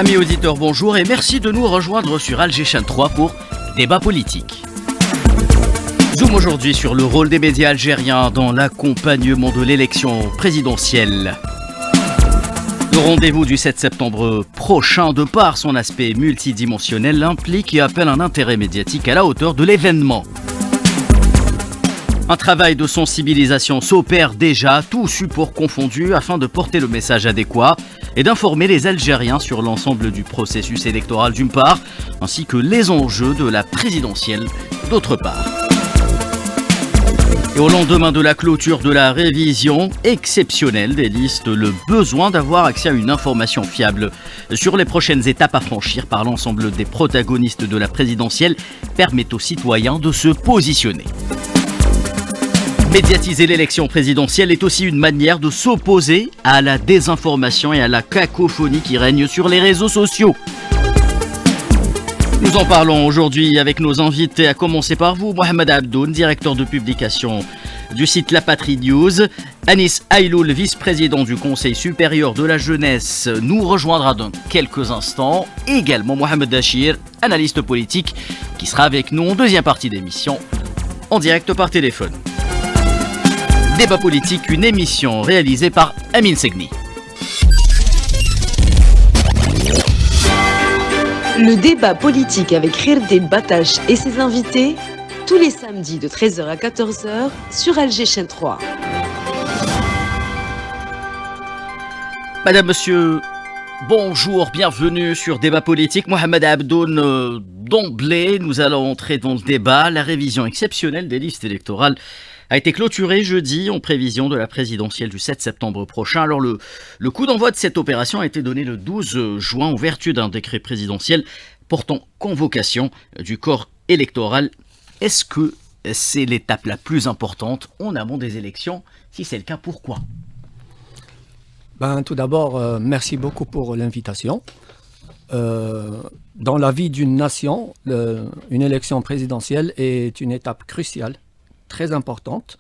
Amis auditeurs, bonjour et merci de nous rejoindre sur Alger Chaîne 3 pour Débat politique. Zoom aujourd'hui sur le rôle des médias algériens dans l'accompagnement de l'élection présidentielle. Le rendez-vous du 7 septembre prochain, de par son aspect multidimensionnel, implique et appelle un intérêt médiatique à la hauteur de l'événement. Un travail de sensibilisation s'opère déjà, tous supports confondus, afin de porter le message adéquat et d'informer les Algériens sur l'ensemble du processus électoral d'une part, ainsi que les enjeux de la présidentielle d'autre part. Et au lendemain de la clôture de la révision exceptionnelle des listes, le besoin d'avoir accès à une information fiable sur les prochaines étapes à franchir par l'ensemble des protagonistes de la présidentielle permet aux citoyens de se positionner. Médiatiser l'élection présidentielle est aussi une manière de s'opposer à la désinformation et à la cacophonie qui règne sur les réseaux sociaux. Nous en parlons aujourd'hui avec nos invités, à commencer par vous, Mohamed Abdoun, directeur de publication du site La Patrie News. Anis Ayloul, vice-président du Conseil supérieur de la jeunesse, nous rejoindra dans quelques instants. Également Mohamed Dachir, analyste politique, qui sera avec nous en deuxième partie d'émission, en direct par téléphone. Débat politique, une émission réalisée par Amine Segni. Le débat politique avec Khirdin Batache et ses invités, tous les samedis de 13h à 14h sur Alger Chaîne 3. Madame, monsieur, bonjour, bienvenue sur Débat politique. Mohamed Abdoun, d'emblée, nous allons entrer dans le débat. La révision exceptionnelle des listes électorales a été clôturée jeudi en prévision de la présidentielle du 7 septembre prochain. Alors le coup d'envoi de cette opération a été donné le 12 juin en vertu d'un décret présidentiel portant convocation du corps électoral. Est-ce que c'est l'étape la plus importante en amont des élections? Si c'est le cas, pourquoi? Tout d'abord, merci beaucoup pour l'invitation. Dans la vie d'une nation, une élection présidentielle est une étape cruciale, très importante.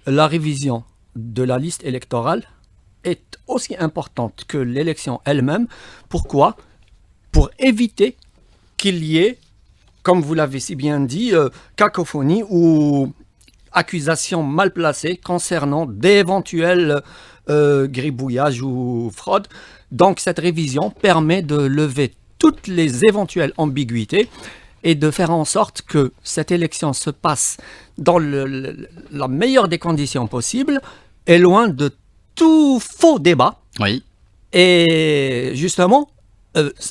La révision de la liste électorale est aussi importante que l'élection elle-même. Pourquoi? Pour éviter qu'il y ait, comme vous l'avez si bien dit, cacophonie ou accusations mal placées concernant d'éventuels gribouillages ou fraudes. Donc cette révision permet de lever toutes les éventuelles ambiguïtés et de faire en sorte que cette élection se passe dans la meilleure des conditions possibles et loin de tout faux débat. Oui. Et justement,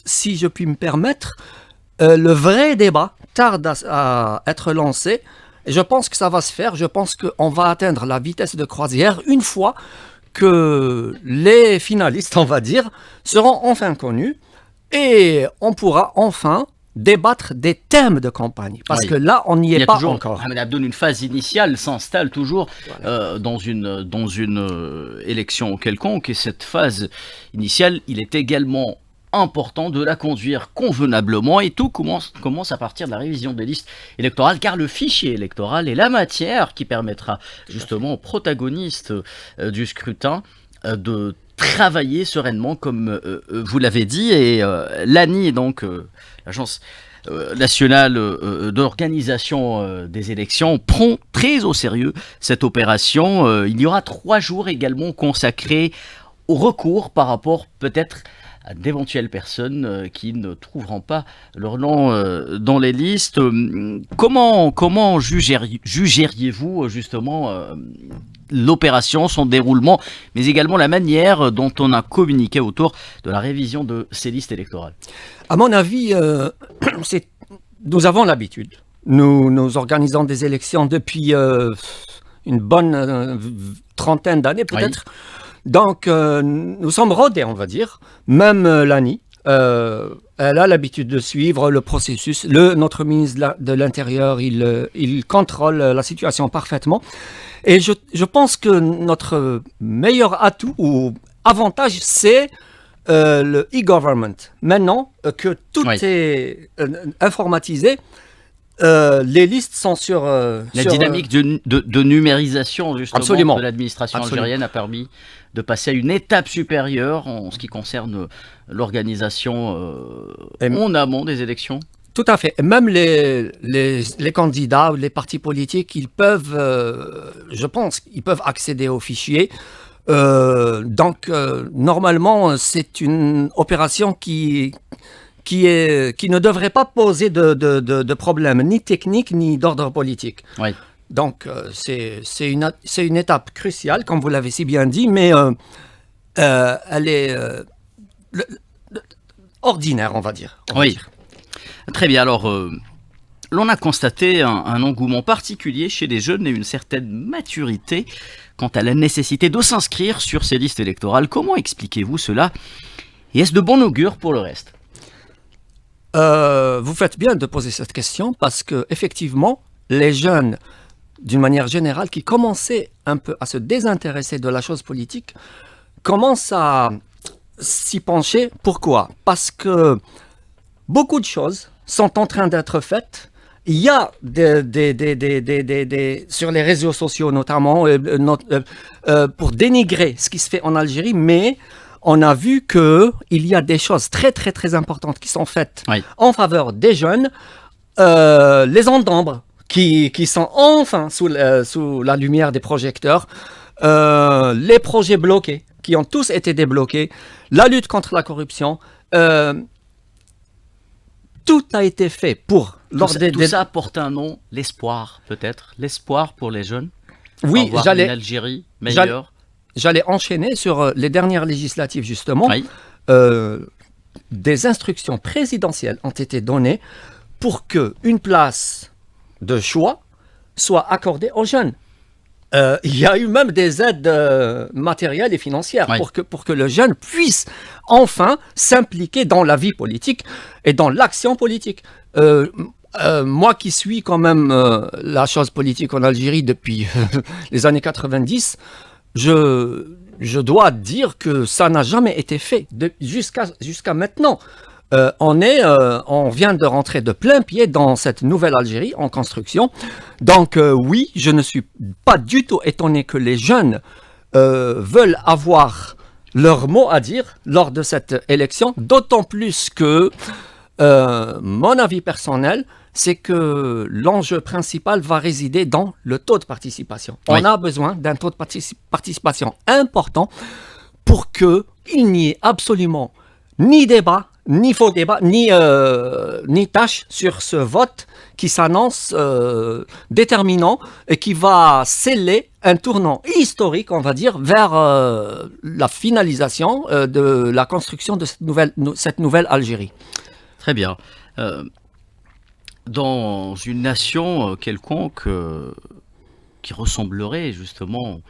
si je puis me permettre, le vrai débat tarde à être lancé. Et je pense que ça va se faire. Je pense qu'on va atteindre la vitesse de croisière une fois que les finalistes, on va dire, seront enfin connus et on pourra enfin débattre des thèmes de campagne. Parce que là, on n'y est pas toujours, encore. Mohamed Abdoun, une phase initiale s'installe toujours dans une élection quelconque. Et cette phase initiale, il est également important de la conduire convenablement. Et tout commence à partir de la révision des listes électorales, car le fichier électoral est la matière qui permettra justement aux protagonistes du scrutin de travailler sereinement, comme vous l'avez dit. Et l'ANI, donc l'Agence nationale d'organisation des élections, prend très au sérieux cette opération. Il y aura 3 jours également consacrés au recours par rapport peut-être à d'éventuelles personnes qui ne trouveront pas leur nom dans les listes. Comment jugeriez-vous justement l'opération, son déroulement, mais également la manière dont on a communiqué autour de la révision de ces listes électorales? À mon avis, nous avons l'habitude. Nous organisons des élections depuis une bonne trentaine d'années peut-être. Oui. Donc, nous sommes rodés, on va dire. Même l'ANI, elle a l'habitude de suivre le processus. Notre ministre de l'Intérieur, il contrôle la situation parfaitement. Et je pense que notre meilleur atout ou avantage, c'est le e-government. Maintenant que tout est informatisé, Les listes sont sur... La dynamique de numérisation justement Absolument. de l'administration Absolument. algérienne a permis de passer à une étape supérieure en ce qui concerne l'organisation Et- en amont des élections. Tout à fait. Et même les candidats ou les partis politiques, ils peuvent, je pense, ils peuvent accéder aux fichiers. Donc, normalement, c'est une opération qui ne devrait pas poser de problème, ni technique, ni d'ordre politique. Oui. Donc, c'est une étape cruciale, comme vous l'avez si bien dit, mais elle est le- ordinaire, on va dire. Oui. Très bien, alors l'on a constaté un engouement particulier chez les jeunes et une certaine maturité quant à la nécessité de s'inscrire sur ces listes électorales. Comment expliquez-vous cela? Et est-ce de bon augure pour le reste? Vous faites bien de poser cette question parce que effectivement, les jeunes, d'une manière générale, qui commençaient un peu à se désintéresser de la chose politique, commencent à s'y pencher. Pourquoi? Parce que beaucoup de choses sont en train d'être faites. Il y a sur les réseaux sociaux notamment pour dénigrer ce qui se fait en Algérie, mais on a vu qu'il y a des choses très très très importantes qui sont faites Oui. en faveur des jeunes, les ondes d'ombre qui sont enfin sous la lumière des projecteurs, les projets bloqués qui ont tous été débloqués, la lutte contre la corruption. Tout a été fait pour... Tout ça porte un nom, l'espoir peut-être, l'espoir pour les jeunes. Oui, avoir une Algérie meilleure. J'allais enchaîner sur les dernières législatives justement. Oui. Des instructions présidentielles ont été données pour qu'une place de choix soit accordée aux jeunes. Il y a eu même des aides matérielles et financières Oui. pour que le jeune puisse enfin s'impliquer dans la vie politique et dans l'action politique. Moi qui suis quand même la chose politique en Algérie depuis les années 90, je dois dire que ça n'a jamais été fait jusqu'à maintenant. On vient de rentrer de plein pied dans cette nouvelle Algérie en construction. Donc oui, je ne suis pas du tout étonné que les jeunes veulent avoir leur mot à dire lors de cette élection, d'autant plus que mon avis personnel, c'est que l'enjeu principal va résider dans le taux de participation. Oui. On a besoin d'un taux de participation important pour qu'il n'y ait absolument ni débat, ni faux débat, ni tâche sur ce vote qui s'annonce déterminant et qui va sceller un tournant historique, on va dire, vers la finalisation de la construction de cette nouvelle Algérie. Très bien. Dans une nation quelconque qui ressemblerait justement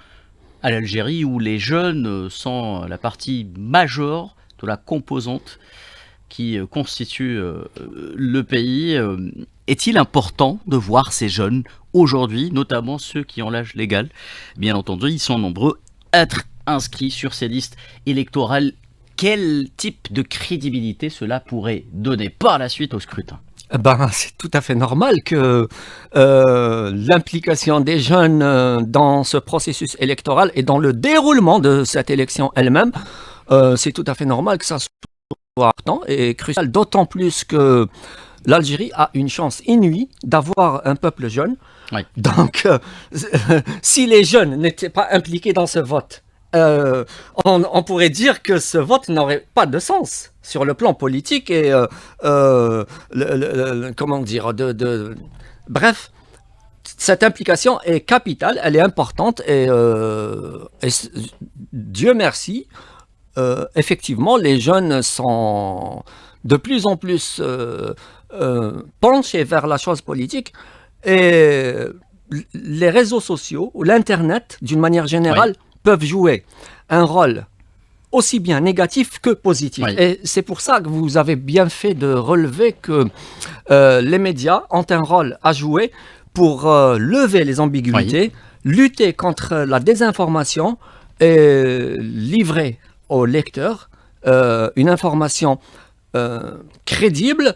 à l'Algérie, où les jeunes sont la partie majeure de la composante qui constitue le pays, est-il important de voir ces jeunes aujourd'hui, notamment ceux qui ont l'âge légal? Bien entendu, ils sont nombreux à être inscrits sur ces listes électorales. Quel type de crédibilité cela pourrait donner par la suite au scrutin? C'est tout à fait normal que l'implication des jeunes dans ce processus électoral et dans le déroulement de cette élection elle-même, c'est tout à fait normal que ça soit important et crucial, d'autant plus que l'Algérie a une chance inouïe d'avoir un peuple jeune. Oui. Donc, si les jeunes n'étaient pas impliqués dans ce vote, on pourrait dire que ce vote n'aurait pas de sens sur le plan politique et comment dire bref, cette implication est capitale, elle est importante et Dieu merci, effectivement les jeunes sont de plus en plus penchés vers la chose politique et les réseaux sociaux ou l'internet d'une manière générale peuvent jouer un rôle aussi bien négatif que positif. Oui. Et c'est pour ça que vous avez bien fait de relever que les médias ont un rôle à jouer pour lever les ambiguïtés, lutter contre la désinformation et livrer aux lecteurs une information crédible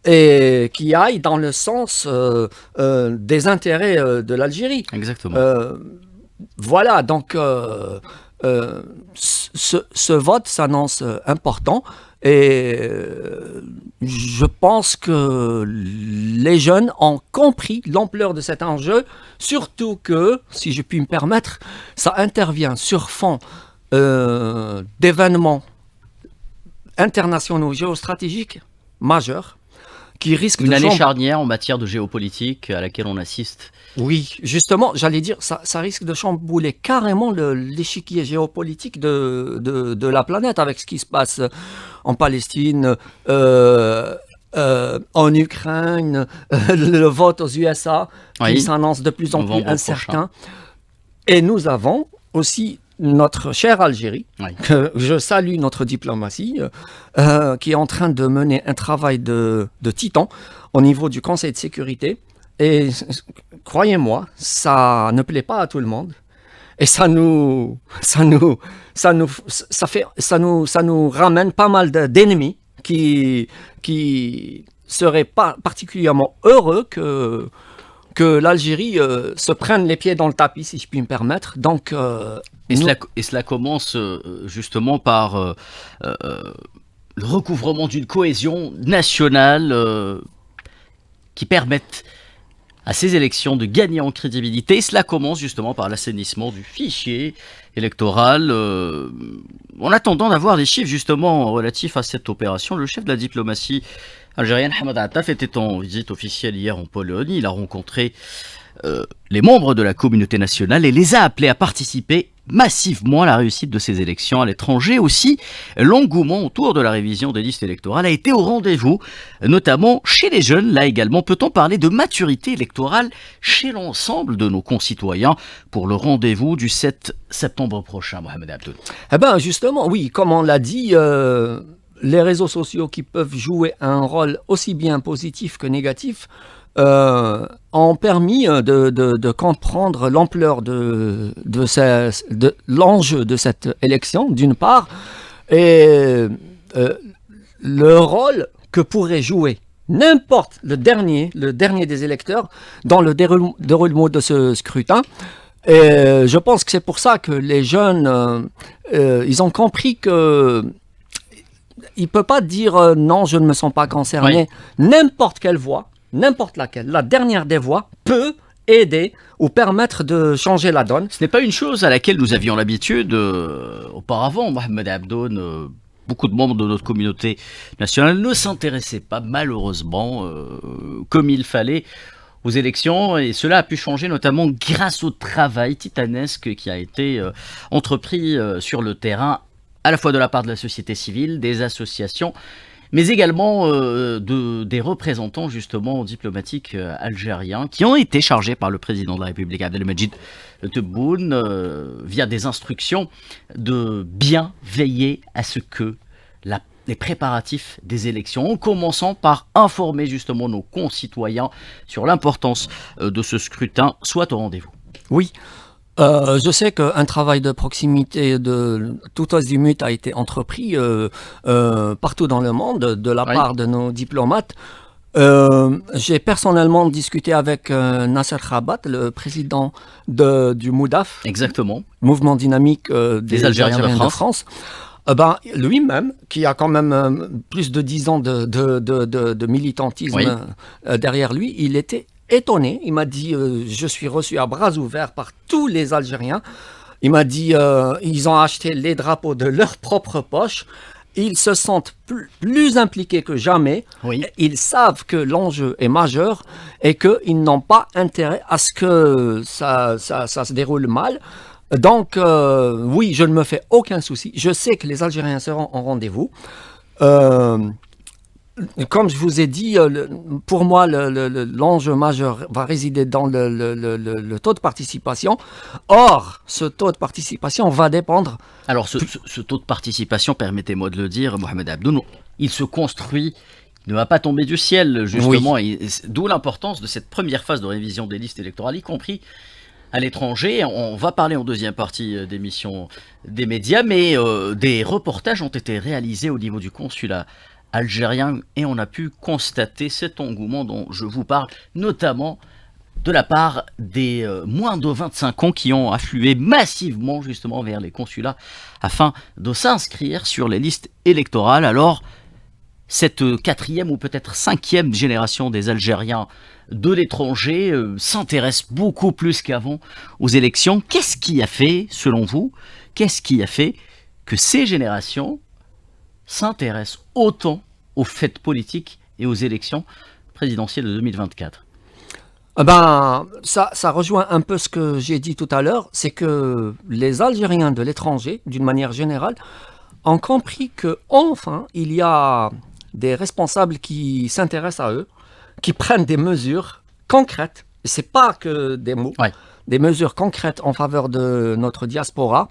et qui aille dans le sens des intérêts de l'Algérie. Exactement. Voilà, donc ce vote s'annonce important et je pense que les jeunes ont compris l'ampleur de cet enjeu, surtout que, si je puis me permettre, ça intervient sur fond d'événements internationaux géostratégiques majeurs qui risquent Une de année charnière en matière de géopolitique à laquelle on assiste. Oui, justement, j'allais dire, ça risque de chambouler carrément l'échiquier géopolitique de la planète avec ce qui se passe en Palestine, en Ukraine, le vote aux USA qui Oui, s'annonce de plus en plus novembre incertain. prochain. Et nous avons aussi notre chère Algérie, Oui. que je salue notre diplomatie, qui est en train de mener un travail de titan au niveau du Conseil de sécurité. Et croyez-moi, ça ne plaît pas à tout le monde. Et ça nous ramène pas mal d'ennemis qui seraient pas particulièrement heureux que l'Algérie se prenne les pieds dans le tapis, si je puis me permettre. Donc, Et cela commence justement par le recouvrement d'une cohésion nationale qui permette à ces élections de gagner en crédibilité. Et cela commence justement par l'assainissement du fichier électoral. En attendant d'avoir des chiffres justement relatifs à cette opération, le chef de la diplomatie algérienne, Hamad Attaf, était en visite officielle hier en Pologne. Il a rencontré les membres de la communauté nationale et les a appelés à participer massivement à la réussite de ces élections à l'étranger. Aussi, l'engouement autour de la révision des listes électorales a été au rendez-vous, notamment chez les jeunes. Là également, peut-on parler de maturité électorale chez l'ensemble de nos concitoyens pour le rendez-vous du 7 septembre prochain, Mohamed Abdoul? eh ben justement, oui, comme on l'a dit, les réseaux sociaux qui peuvent jouer un rôle aussi bien positif que négatif ont permis de comprendre l'ampleur de l'enjeu de cette élection, d'une part, et le rôle que pourrait jouer n'importe le dernier des électeurs dans le déroulement de ce scrutin. Et je pense que c'est pour ça que les jeunes, ils ont compris que il ne peut pas dire non, je ne me sens pas concerné. Oui. N'importe quelle voix, n'importe laquelle, la dernière des voix peut aider ou permettre de changer la donne. Ce n'est pas une chose à laquelle nous avions l'habitude auparavant, Mohamed Abdoun. Beaucoup de membres de notre communauté nationale ne s'intéressaient pas malheureusement comme il fallait aux élections, et cela a pu changer notamment grâce au travail titanesque qui a été entrepris sur le terrain, à la fois de la part de la société civile, des associations, mais également des représentants justement diplomatiques algériens qui ont été chargés par le président de la République Abdelmajid Tebboune via des instructions de bien veiller à ce que les préparatifs des élections, en commençant par informer justement nos concitoyens sur l'importance de ce scrutin, soient au rendez-vous. Oui. Je sais qu'un travail de proximité de tout azimut a été entrepris partout dans le monde de la part de nos diplomates. J'ai personnellement discuté avec Nasser Khabat, le président du MOUDAF, Exactement. Mouvement dynamique des Algériens de France. Lui-même, qui a quand même plus de 10 ans de militantisme derrière lui, il était étonné. Il m'a dit je suis reçu à bras ouverts par tous les Algériens. Il m'a dit ils ont acheté les drapeaux de leur propre poche. Ils se sentent plus impliqués que jamais. Oui. Ils savent que l'enjeu est majeur et qu'ils n'ont pas intérêt à ce que ça se déroule mal. Donc, oui, je ne me fais aucun souci. Je sais que les Algériens seront en rendez-vous. Comme je vous ai dit, pour moi, l'enjeu majeur va résider dans le taux de participation. Or, ce taux de participation va dépendre... Alors, ce taux de participation, permettez-moi de le dire, Mohamed Abdoun, il se construit, il ne va pas tomber du ciel, justement. Oui. D'où l'importance de cette première phase de révision des listes électorales, y compris à l'étranger. On va parler en deuxième partie d'émission des médias, mais des reportages ont été réalisés au niveau du consulat algérien et on a pu constater cet engouement dont je vous parle, notamment de la part des moins de 25 ans qui ont afflué massivement justement vers les consulats afin de s'inscrire sur les listes électorales. Alors, cette quatrième ou peut-être cinquième génération des Algériens de l'étranger s'intéresse beaucoup plus qu'avant aux élections. Qu'est-ce qui a fait, selon vous, qu'est-ce qui a fait que ces générations s'intéressent autant aux faits politiques et aux élections présidentielles de 2024? Ça rejoint un peu ce que j'ai dit tout à l'heure, c'est que les Algériens de l'étranger, d'une manière générale, ont compris que enfin il y a des responsables qui s'intéressent à eux, qui prennent des mesures concrètes, et c'est pas que des mots, Ouais. des mesures concrètes en faveur de notre diaspora.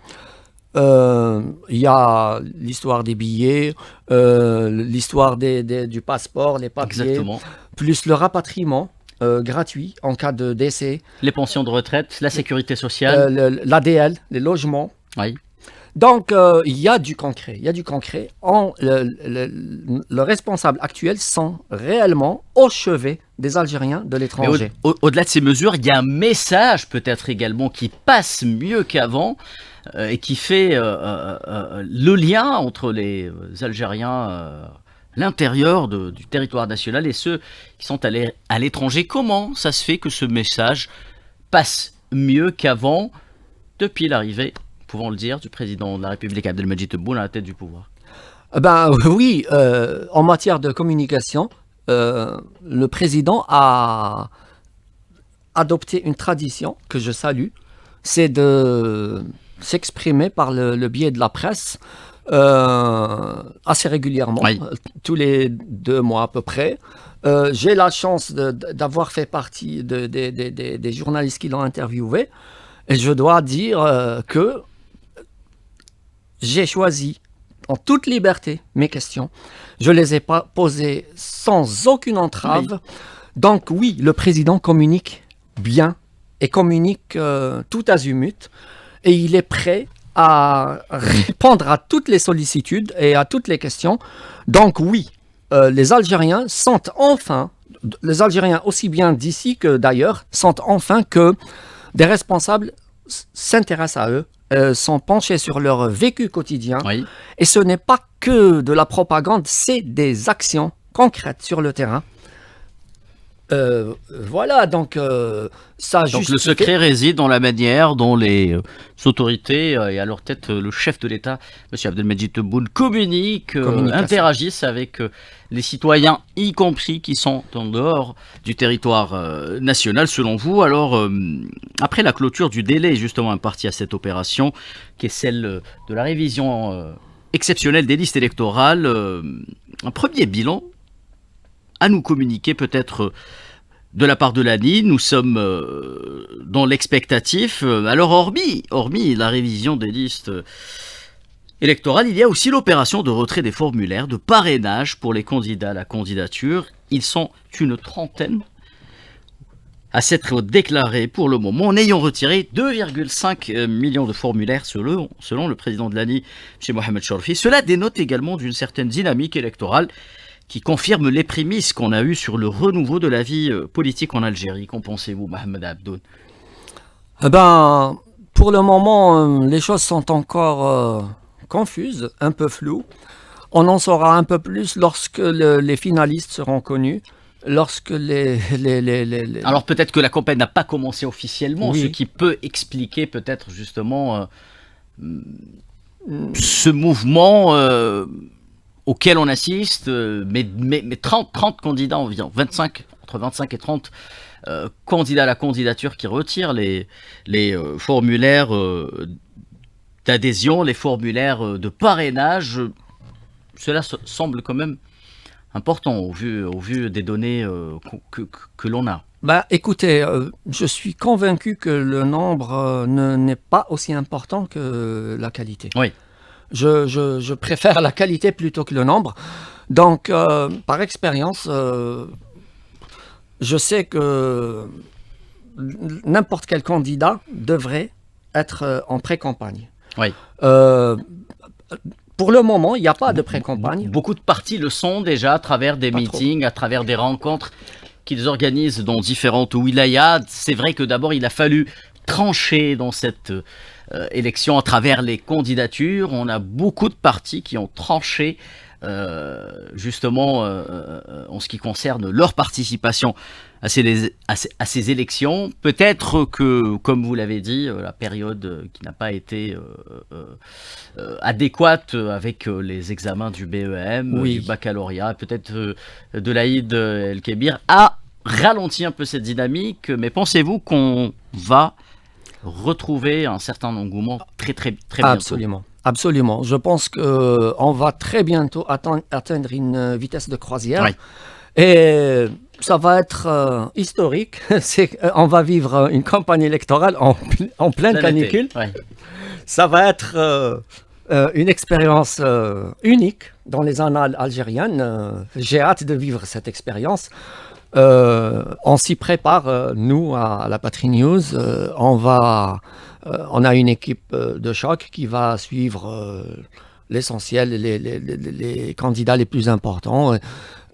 Il y a l'histoire des billets, l'histoire du passeport, les papiers, Exactement. plus le rapatriement gratuit en cas de décès, Les pensions de retraite, la sécurité sociale. l'ADL, les logements. Oui. Donc, il y a du concret. Il y a du concret. Le responsable actuel sont réellement au chevet des Algériens de Mais l'étranger. au-delà de ces mesures, il y a un message peut-être également qui passe mieux qu'avant et qui fait le lien entre les Algériens l'intérieur du territoire national et ceux qui sont allés à l'étranger. Comment ça se fait que ce message passe mieux qu'avant depuis l'arrivée, pouvons le dire, du président de la République Abdelmadjid Tebboune à la tête du pouvoir? Oui, en matière de communication, le président a adopté une tradition que je salue, c'est de s'exprimer par le biais de la presse assez régulièrement, Oui. tous les 2 mois à peu près. J'ai la chance d'avoir fait partie des journalistes qui l'ont interviewé et je dois dire que j'ai choisi en toute liberté mes questions. Je les ai pas posées sans aucune entrave. Oui. Donc oui, le président communique bien et communique tout azimut et il est prêt à répondre à toutes les sollicitudes et à toutes les questions. Donc oui, les Algériens sentent enfin, les Algériens aussi bien d'ici que d'ailleurs, sentent enfin que des responsables s'intéressent à eux, sont penchés sur leur vécu quotidien. Oui. Et ce n'est pas que de la propagande, c'est des actions concrètes sur le terrain. Voilà, donc ça Donc juste le secret réside dans la manière dont les autorités et à leur tête le chef de l'État, M. Abdelmadjid Tebboune, communiquent, interagissent avec les citoyens, y compris qui sont en dehors du territoire national, selon vous. Alors, après la clôture du délai justement imparti à cette opération, qui est celle de la révision exceptionnelle des listes électorales, un premier bilan à nous communiquer peut-être de la part de l'ANI. Nous sommes dans l'expectatif. Alors hormis la révision des listes électorales, il y a aussi l'opération de retrait des formulaires de parrainage pour les candidats à la candidature. Ils sont une trentaine à s'être déclarés pour le moment, en ayant retiré 2,5 millions de formulaires selon le président de l'ANI, M. Mohamed Chorfi. Cela dénote également d'une certaine dynamique électorale qui confirme les prémices qu'on a eues sur le renouveau de la vie politique en Algérie. Qu'en pensez-vous, Mohamed Abdoun? Pour le moment, les choses sont encore confuses, un peu floues. On en saura un peu plus lorsque les finalistes seront connus, lorsque Alors peut-être que la campagne n'a pas commencé officiellement, Oui. ce qui peut expliquer peut-être justement ce mouvement auquel on assiste, mais 30 candidats environ, entre 25 et 30 candidats à la candidature qui retirent les formulaires d'adhésion, les formulaires de parrainage. Cela semble quand même important au vu des données que l'on a. Écoutez, je suis convaincu que le nombre n'est pas aussi important que la qualité. Oui. Je préfère la qualité plutôt que le nombre. Donc, par expérience, je sais que n'importe quel candidat devrait être en pré-campagne. Oui. Pour le moment, il n'y a pas de pré-campagne. Beaucoup de partis le sont déjà à travers des meetings, à travers des rencontres qu'ils organisent dans différentes wilayas. C'est vrai que d'abord, il a fallu trancher dans cette élection à travers les candidatures. On a beaucoup de partis qui ont tranché justement en ce qui concerne leur participation à ces élections. Peut-être que, comme vous l'avez dit, la période qui n'a pas été adéquate avec les examens du BEM, du baccalauréat, peut-être de l'Aïd El-Kébir, a ralenti un peu cette dynamique. Mais pensez-vous qu'on va retrouver un certain engouement très bientôt? Absolument. Je pense qu'on va très bientôt atteindre une vitesse de croisière. Oui. Et ça va être historique. On va vivre une campagne électorale en pleine canicule. Oui. Ça va être une expérience unique dans les annales algériennes. J'ai hâte de vivre cette expérience. On s'y prépare, nous, à la Patrie News. On a une équipe de choc qui va suivre l'essentiel, les candidats les plus importants.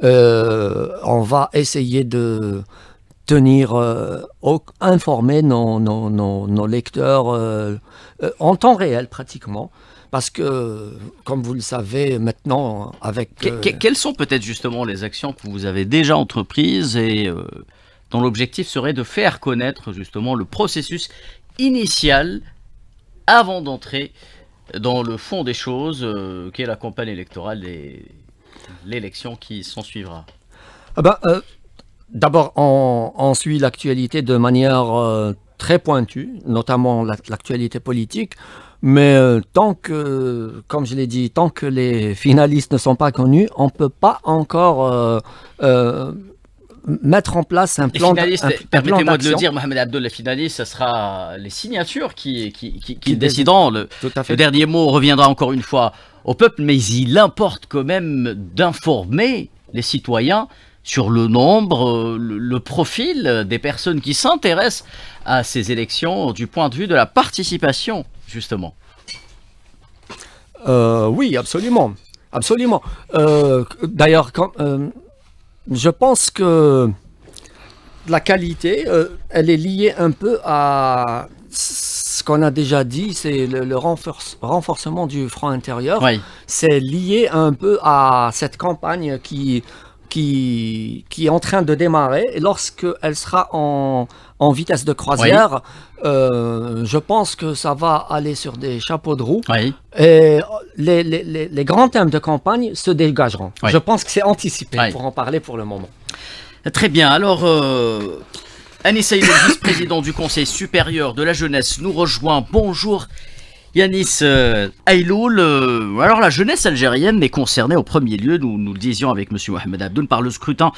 On va essayer de tenir informer nos lecteurs en temps réel pratiquement. Parce que, comme vous le savez maintenant, avec... Quelles sont peut-être justement les actions que vous avez déjà entreprises et dont l'objectif serait de faire connaître justement le processus initial avant d'entrer dans le fond des choses, qu'est la campagne électorale et l'élection qui s'en suivra? D'abord, on suit l'actualité de manière très pointue, notamment l'actualité politique. Mais tant que, comme je l'ai dit, tant que les finalistes ne sont pas connus, on ne peut pas encore mettre en place un plan d'action. Permettez-moi de le dire, Mohamed Abdel, les finalistes, ce sera les signatures qui décideront. Le dernier mot reviendra encore une fois au peuple, mais il importe quand même d'informer les citoyens sur le nombre, le profil des personnes qui s'intéressent à ces élections du point de vue de la participation, justement. Oui, absolument. D'ailleurs, je pense que la qualité, elle est liée un peu à ce qu'on a déjà dit, c'est le renforcement du front intérieur. Oui. C'est lié un peu à cette campagne qui est en train de démarrer. Et lorsqu'elle sera en vitesse de croisière, oui. Je pense que ça va aller sur des chapeaux de roue. Oui. Et les grands thèmes de campagne se dégageront. Oui. Je pense que c'est anticipé, oui. Pour en parler pour le moment. Très bien. Alors, Anis Aïloul, vice-président du Conseil supérieur de la jeunesse, nous rejoint. Bonjour Yanis Aïloul. Alors la jeunesse algérienne est concernée au premier lieu, nous le disions avec M. Mohamed Abdel, par le scrutin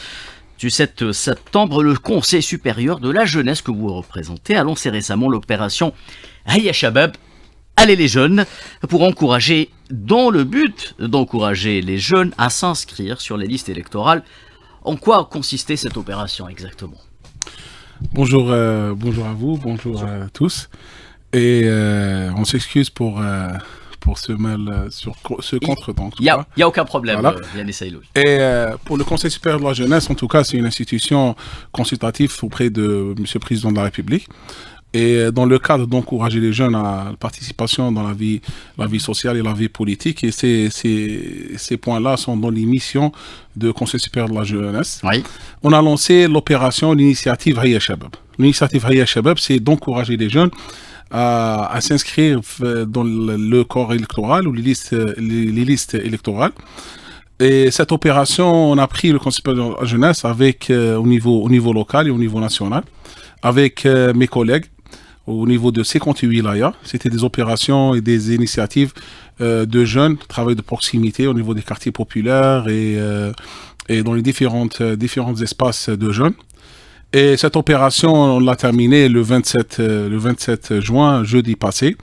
du 7 septembre. Le Conseil supérieur de la jeunesse que vous représentez a lancé récemment l'opération Hayya Shabab, Allez les jeunes, pour encourager, dans le but d'encourager les jeunes à s'inscrire sur les listes électorales. En quoi consistait cette opération exactement? Bonjour à vous, bonjour à tous. Et on s'excuse pour ce contretemps. Il n'y a aucun problème, voilà. Yanis Aïloul. Et pour le Conseil supérieur de la jeunesse, en tout cas, c'est une institution consultative auprès de M. le Président de la République. Et dans le cadre d'encourager les jeunes à la participation dans la vie sociale et la vie politique, et ces points-là sont dans les missions du Conseil supérieur de la jeunesse. Oui. On a lancé l'initiative Hayya Shabab. L'initiative Hayya Shabab, c'est d'encourager les jeunes à s'inscrire dans le corps électoral ou les listes électorales. Et cette opération, on a pris le Conseil supérieur de la jeunesse avec, au niveau local et au niveau national, avec mes collègues au niveau de 58 wilayas. C'était des opérations et des initiatives de jeunes, travail de proximité au niveau des quartiers populaires et dans les différents espaces de jeunes. Et cette opération, on l'a terminée le 27 juin, jeudi passé.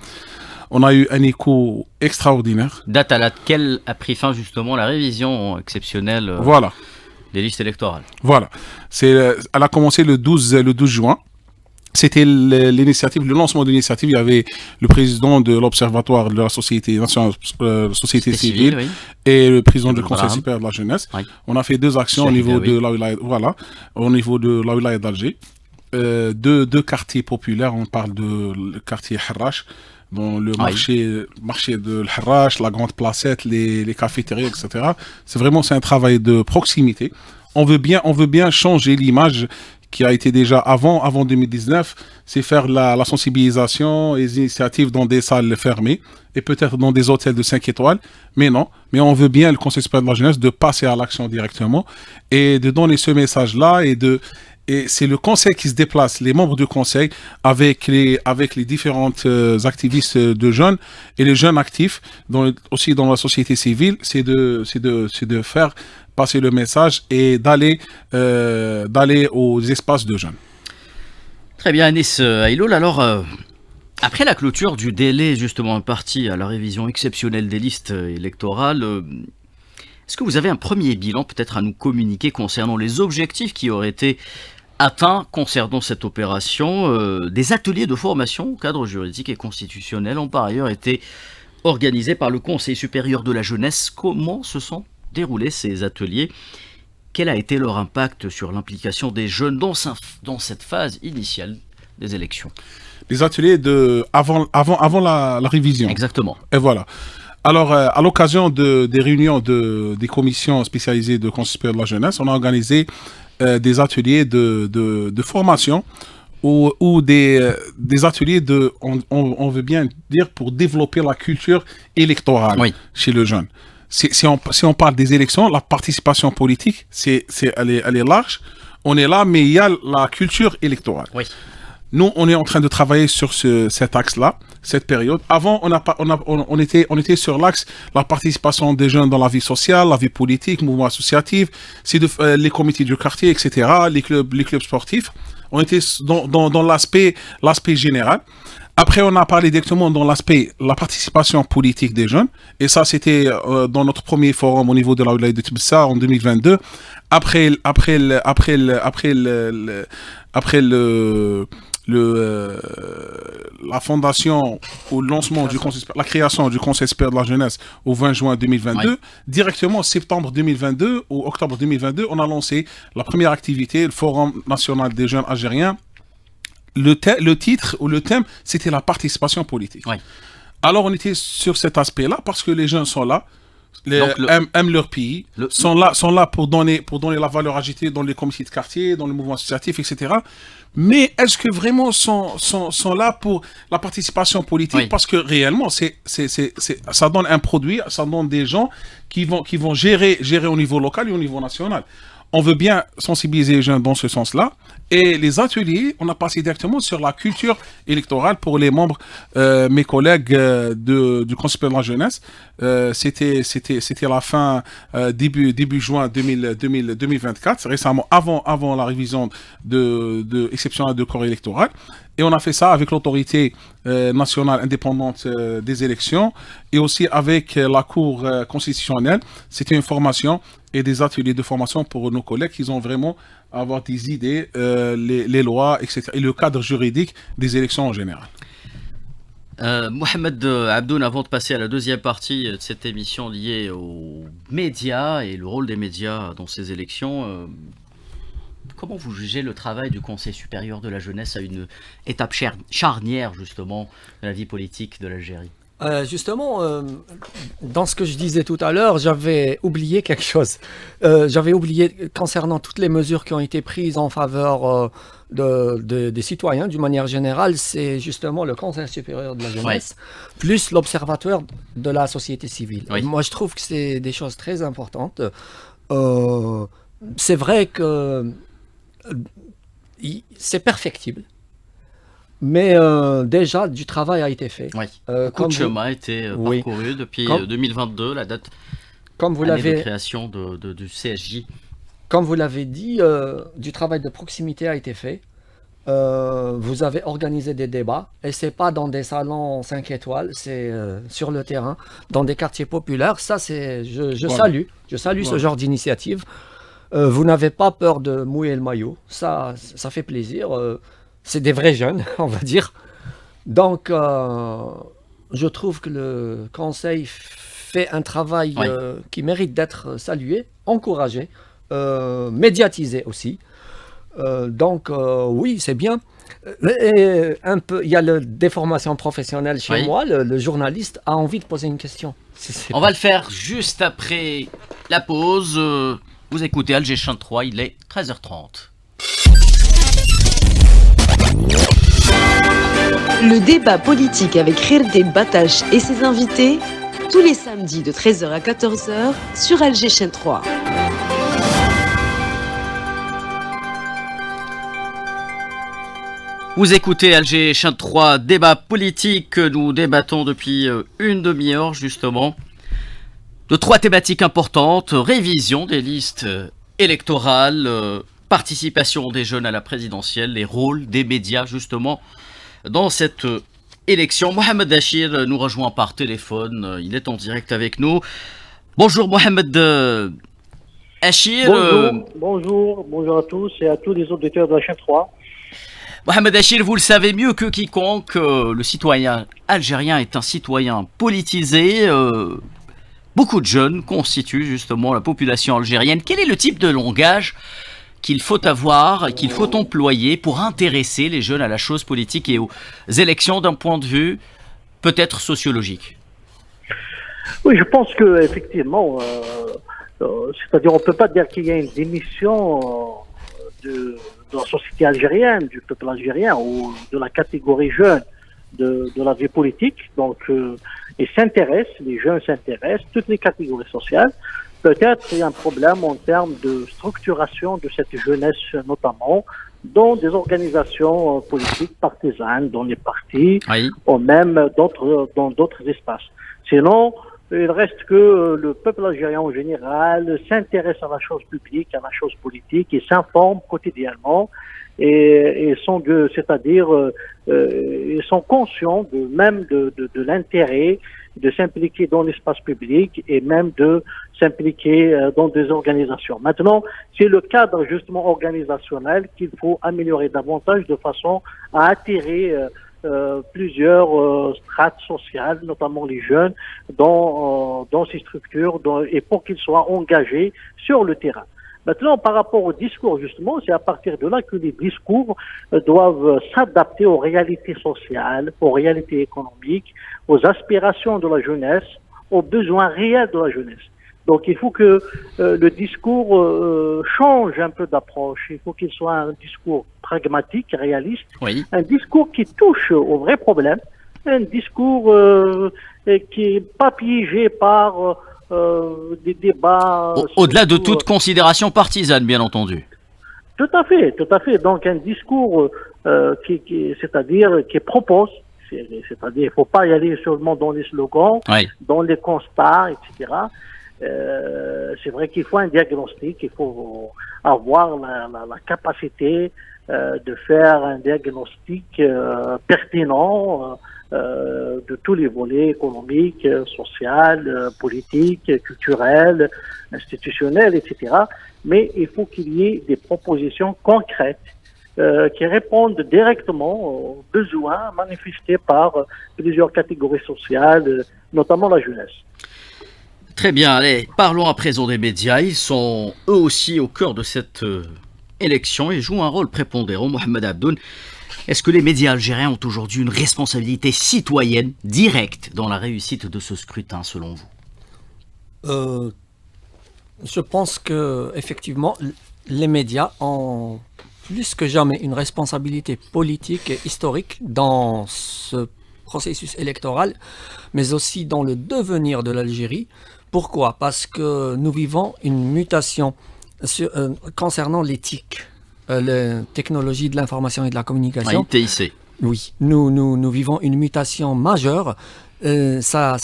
On a eu un écho extraordinaire. Date à laquelle a pris fin justement la révision exceptionnelle des listes électorales. Voilà. Elle a commencé le 12 juin. C'était l'initiative, le lancement de l'initiative. Il y avait le président de l'Observatoire de la Société nationale, Société civile, oui. et le président du Abdel Conseil Braham. supérieur de la jeunesse. Oui. On a fait 2 actions au Chahida, niveau oui. de la wilaya, voilà, au niveau de la wilaya d'Alger. Deux quartiers populaires. On parle de le quartier Harrach, dans le marché de Harrach, la grande placette, les cafétérias, etc. C'est un travail de proximité. On veut bien changer l'image qui a été déjà avant 2019, c'est faire la sensibilisation et les initiatives dans des salles fermées et peut-être dans des hôtels de 5 étoiles, mais non. Mais on veut bien, le Conseil supérieur de la jeunesse, de passer à l'action directement et de donner ce message-là et c'est le conseil qui se déplace, les membres du conseil, avec les différentes activistes de jeunes et les jeunes actifs, aussi dans la société civile, c'est de faire passer le message et d'aller aux espaces de jeunes. Très bien, Anis Aïloul. Alors, après la clôture du délai justement imparti à la révision exceptionnelle des listes électorales, est-ce que vous avez un premier bilan peut-être à nous communiquer concernant les objectifs qui auraient été atteints concernant cette opération? Des ateliers de formation au cadre juridique et constitutionnel ont par ailleurs été organisés par le Conseil supérieur de la jeunesse. Comment se sont déroulés ces ateliers? Quel a été leur impact sur l'implication des jeunes dans cette phase initiale des élections? Les ateliers avant la révision. Exactement. Et voilà. Alors, à l'occasion des réunions des commissions spécialisées de Conseil supérieur de la jeunesse, on a organisé des ateliers de formation ou des ateliers on veut bien dire, pour développer la culture électorale chez le jeune. Si on parle des élections, la participation politique, elle est large. On est là, mais il y a la culture électorale. Oui. Nous, on est en train de travailler sur cet axe-là, cette période. Avant, on était sur l'axe la participation des jeunes dans la vie sociale, la vie politique, mouvement associatif, les comités du quartier, etc., les clubs sportifs. On était dans l'aspect général. Après, on a parlé directement dans l'aspect la participation politique des jeunes. Et ça, c'était dans notre premier forum au niveau de la wilaya de Tibissa en 2022. Après la fondation ou le lancement la création du Conseil supérieur de la jeunesse au 20 juin 2022, directement en septembre 2022 ou octobre 2022, on a lancé la première activité, le Forum national des jeunes algériens. Le titre ou le thème, c'était la participation politique. Oui. Alors, on était sur cet aspect-là parce que les jeunes sont là, aiment leur pays, sont là pour donner la valeur ajoutée dans les comités de quartier, dans le mouvement associatif, etc. Mais est-ce que vraiment sont là pour la participation politique? Parce que réellement, ça donne un produit, ça donne des gens qui vont gérer au niveau local et au niveau national. On veut bien sensibiliser les jeunes dans ce sens-là. Et les ateliers, on a passé directement sur la culture électorale pour les membres, mes collègues du Conseil supérieur de la jeunesse. C'était la fin, début juin 2024, récemment, avant la révision exceptionnelle de corps électoral. Et on a fait ça avec l'autorité nationale indépendante des élections et aussi avec la Cour constitutionnelle. C'était une formation et des ateliers de formation pour nos collègues qui ont vraiment avoir des idées, les lois, etc. et le cadre juridique des élections en général. Mohamed Abdoun, avant de passer à la deuxième partie de cette émission liée aux médias et le rôle des médias dans ces élections, comment vous jugez le travail du Conseil supérieur de la jeunesse à une étape charnière justement de la vie politique de l'Algérie? Justement, dans ce que je disais tout à l'heure, j'avais oublié quelque chose. J'avais oublié concernant toutes les mesures qui ont été prises en faveur des citoyens, d'une manière générale, c'est justement le Conseil supérieur de la jeunesse, plus l'Observatoire de la société civile. Moi, je trouve que c'est des choses très importantes. C'est vrai que c'est perfectible. Mais déjà, du travail a été fait. Beaucoup de chemin a été parcouru depuis 2022, la date de création du CSJ. Comme vous l'avez dit, du travail de proximité a été fait. Vous avez organisé des débats, et c'est pas dans des salons 5 étoiles, c'est sur le terrain, dans des quartiers populaires. Ça, je salue ce genre d'initiative. Vous n'avez pas peur de mouiller le maillot, ça fait plaisir. c'est des vrais jeunes, on va dire. Donc, je trouve que le Conseil fait un travail Oui. qui mérite d'être salué, encouragé, médiatisé aussi. Donc, oui, c'est bien. Un peu, il y a des formations professionnelles chez Oui. moi. Le journaliste a envie de poser une question. On va le faire juste après la pause. Vous écoutez Alger Chant 3, il est 13h30. Le débat politique avec Khirde Batache et ses invités, tous les samedis de 13h à 14h sur Alger Chaîne 3. Vous écoutez Alger Chant 3, débat politique. Nous débattons depuis une demi-heure justement de 3 thématiques importantes. Révision des listes électorales, participation des jeunes à la présidentielle, les rôles des médias justement dans cette élection. Mohamed Achir nous rejoint par téléphone, il est en direct avec nous. Bonjour Mohamed Achir. Bonjour à tous et à tous les auditeurs de la chaîne 3. Mohamed Achir, vous le savez mieux que quiconque, le citoyen algérien est un citoyen politisé. Beaucoup de jeunes constituent justement la population algérienne. Quel est le type de langage qu'il faut avoir, qu'il faut employer pour intéresser les jeunes à la chose politique et aux élections d'un point de vue peut-être sociologique? Oui, je pense que effectivement, c'est-à-dire on peut pas dire qu'il y a une démission de la société algérienne, du peuple algérien ou de la catégorie jeune de la vie politique. Donc, ils s'intéressent, les jeunes s'intéressent, toutes les catégories sociales. Peut-être qu'il y a un problème en termes de structuration de cette jeunesse, notamment dans des organisations politiques partisanes, dans les partis, Oui. ou même dans d'autres espaces. Sinon, il reste que le peuple algérien en général s'intéresse à la chose publique, à la chose politique, et s'informe quotidiennement, et ils sont ils sont conscients de l'intérêt de s'impliquer dans l'espace public et même de s'impliquer dans des organisations. Maintenant, c'est le cadre justement organisationnel qu'il faut améliorer davantage de façon à attirer plusieurs strates sociales, notamment les jeunes, dans ces structures et pour qu'ils soient engagés sur le terrain. Maintenant, par rapport au discours, justement, c'est à partir de là que les discours doivent s'adapter aux réalités sociales, aux réalités économiques, aux aspirations de la jeunesse, aux besoins réels de la jeunesse. Donc, il faut que le discours change un peu d'approche. Il faut qu'il soit un discours pragmatique, réaliste, Oui. un discours qui touche aux vrais problèmes, un discours qui n'est pas piégé par des débats. Au-delà de toute considération partisane, bien entendu. Tout à fait. Donc un discours c'est-à-dire qui propose, c'est-à-dire il ne faut pas y aller seulement dans les slogans, Oui. dans les constats, etc. C'est vrai qu'il faut un diagnostic, il faut avoir la capacité de faire un diagnostic pertinent de tous les volets économiques, social, politique, culturel, institutionnel, etc. Mais il faut qu'il y ait des propositions concrètes qui répondent directement aux besoins manifestés par plusieurs catégories sociales, notamment la jeunesse. Très bien, allez, parlons à présent des médias. Ils sont eux aussi au cœur de cette élection et jouent un rôle prépondérant. Mohamed Abdoun, est-ce que les médias algériens ont aujourd'hui une responsabilité citoyenne directe dans la réussite de ce scrutin, selon vous? Je pense que effectivement, les médias ont plus que jamais une responsabilité politique et historique dans ce processus électoral, mais aussi dans le devenir de l'Algérie. Pourquoi? Parce que nous vivons une mutation concernant l'éthique, les technologies de l'information et de la communication. Oui, TIC. Oui, nous vivons une mutation majeure. Ça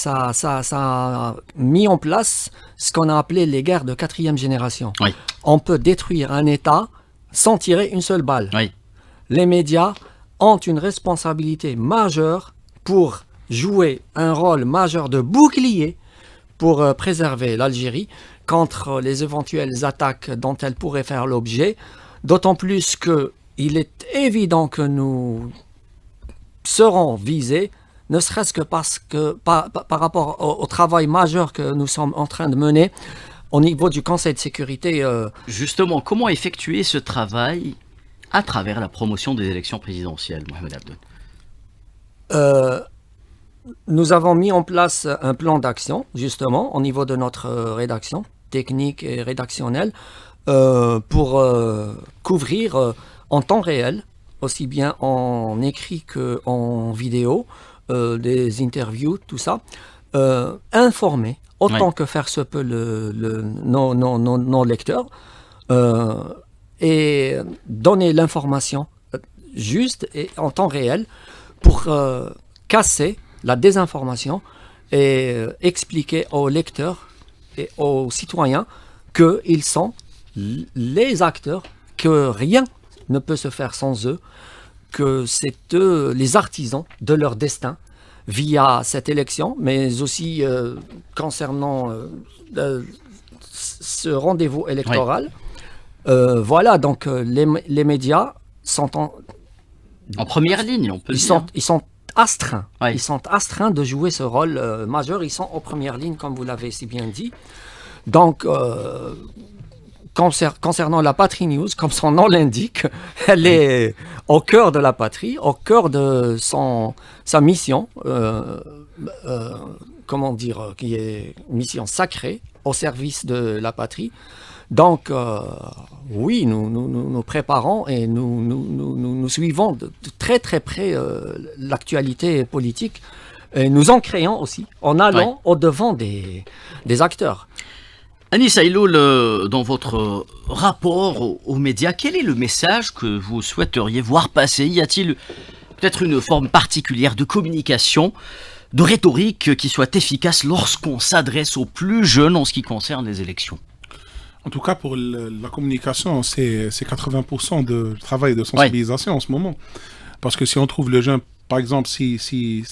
a mis en place ce qu'on a appelé les guerres de 4e génération. Oui. On peut détruire un État sans tirer une seule balle. Oui. Les médias ont une responsabilité majeure pour jouer un rôle majeur de bouclier pour préserver l'Algérie contre les éventuelles attaques dont elle pourrait faire l'objet, d'autant plus qu'il il est évident que nous serons visés, ne serait-ce que parce que par rapport au travail majeur que nous sommes en train de mener au niveau du Conseil de sécurité. Justement, comment effectuer ce travail à travers la promotion des élections présidentielles, Mohamed Abdoun? Nous avons mis en place un plan d'action, justement, au niveau de notre rédaction, technique et rédactionnelle, pour couvrir en temps réel, aussi bien en écrit qu'en vidéo, des interviews, tout ça, informer, autant que faire se peut nos lecteurs, et donner l'information juste et en temps réel pour casser la désinformation et expliquer aux lecteurs et aux citoyens qu'ils sont les acteurs, que rien ne peut se faire sans eux, que c'est eux les artisans de leur destin via cette élection, mais aussi concernant ce rendez-vous électoral. Voilà, donc les médias sont en première ligne, on peut dire. Ils sont astreints. Ouais. Ils sont astreints de jouer ce rôle majeur. Ils sont en première ligne, comme vous l'avez si bien dit. Donc, concernant la Patrie News, comme son nom l'indique, elle est au cœur de la patrie, au cœur de sa mission, comment dire, qui est une mission sacrée au service de la patrie. Donc, oui, nous préparons et nous suivons de très très près l'actualité politique. Et nous en créons aussi, en allant au-devant des acteurs. Anis Ayloul, dans votre rapport aux médias, quel est le message que vous souhaiteriez voir passer? Y a-t-il peut-être une forme particulière de communication, de rhétorique qui soit efficace lorsqu'on s'adresse aux plus jeunes en ce qui concerne les élections? En tout cas, pour la communication, c'est 80% de travail de sensibilisation en ce moment. Parce que si on trouve le jeune, par exemple, s'il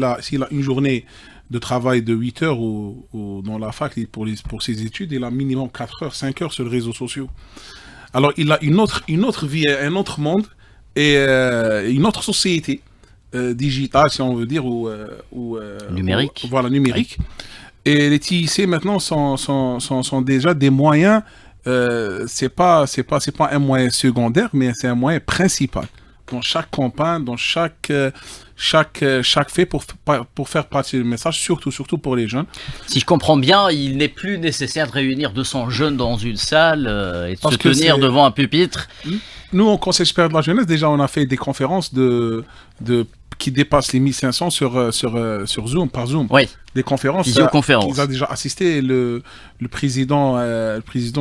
a une journée de travail de 8 heures ou dans la fac pour ses études, il a minimum 4 heures, 5 heures sur les réseaux sociaux. Alors, il a une autre vie, un autre monde et une autre société digitale, si on veut dire, ou numérique. Voilà, numérique. Oui. Et les TIC maintenant sont déjà des moyens, c'est pas un moyen secondaire, mais c'est un moyen principal dans chaque campagne, dans chaque fait pour faire passer le message, surtout pour les jeunes. Si je comprends bien, il n'est plus nécessaire de réunir 200 jeunes dans une salle et de se tenir devant un pupitre. Nous, au Conseil supérieur de la jeunesse, déjà, on a fait des conférences qui dépassent les 1500 sur Zoom, par Zoom. Oui. Des conférences. Visioconférences. Ils ont déjà assisté le président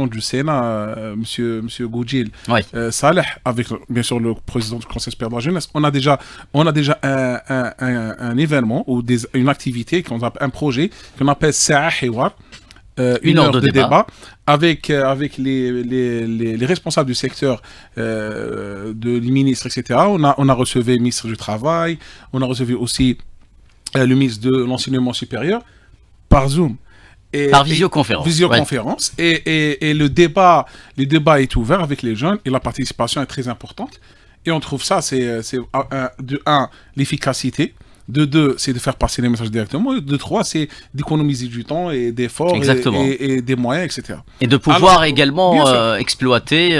du Sénat, monsieur Goudjil, Saleh, avec bien sûr le président du Conseil supérieur de la jeunesse. On a déjà un événement ou une activité, un projet qu'on appelle Sa'a Hiwar. Une heure de débat avec les responsables du secteur, les ministres, etc. On a reçu le ministre du Travail, on a reçu aussi le ministre de l'Enseignement supérieur par Zoom. Par visioconférence. Et le débat est ouvert avec les jeunes et la participation est très importante. Et on trouve ça, c'est de 1, l'efficacité. De 2, c'est de faire passer les messages directement. De 3, c'est d'économiser du temps et d'efforts et des moyens, etc. Et de pouvoir également exploiter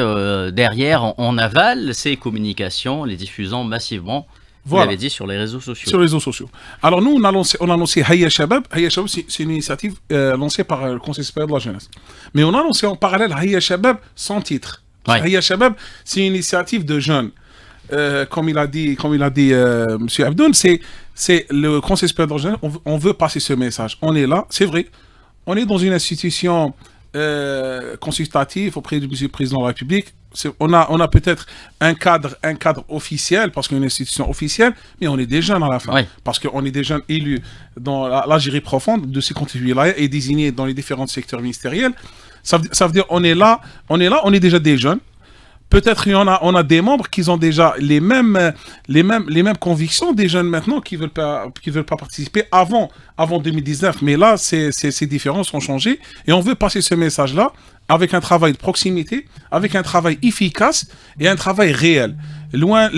derrière, en aval, ces communications, les diffusant massivement, vous l'avez dit, sur les réseaux sociaux. Sur les réseaux sociaux. Alors nous, on a lancé Hayya Shabab. Hayya Shabab, c'est une initiative lancée par le Conseil supérieur de la jeunesse. Mais on a lancé en parallèle Hayya Shabab sans titre. Hayya Shabab, c'est une initiative de jeunes. Comme il a dit M. Abdoun, c'est le Conseil supérieur de la jeunesse, on veut passer ce message. On est là, c'est vrai. On est dans une institution consultative auprès du Monsieur le Président de la République. On a peut-être un cadre officiel, parce qu'on est une institution officielle, mais on est des jeunes à la fin. Parce qu'on est des jeunes élus dans l'Algérie profonde de ces contribuables et désignés dans les différents secteurs ministériels. Ça veut dire on est là, on est déjà des jeunes. peut-être on a des membres qui ont déjà les mêmes convictions des jeunes maintenant qui veulent pas participer avant 2019. Mais là, ces différences ont changé et on veut passer ce message-là avec un travail de proximité, avec un travail efficace et un travail réel. Loin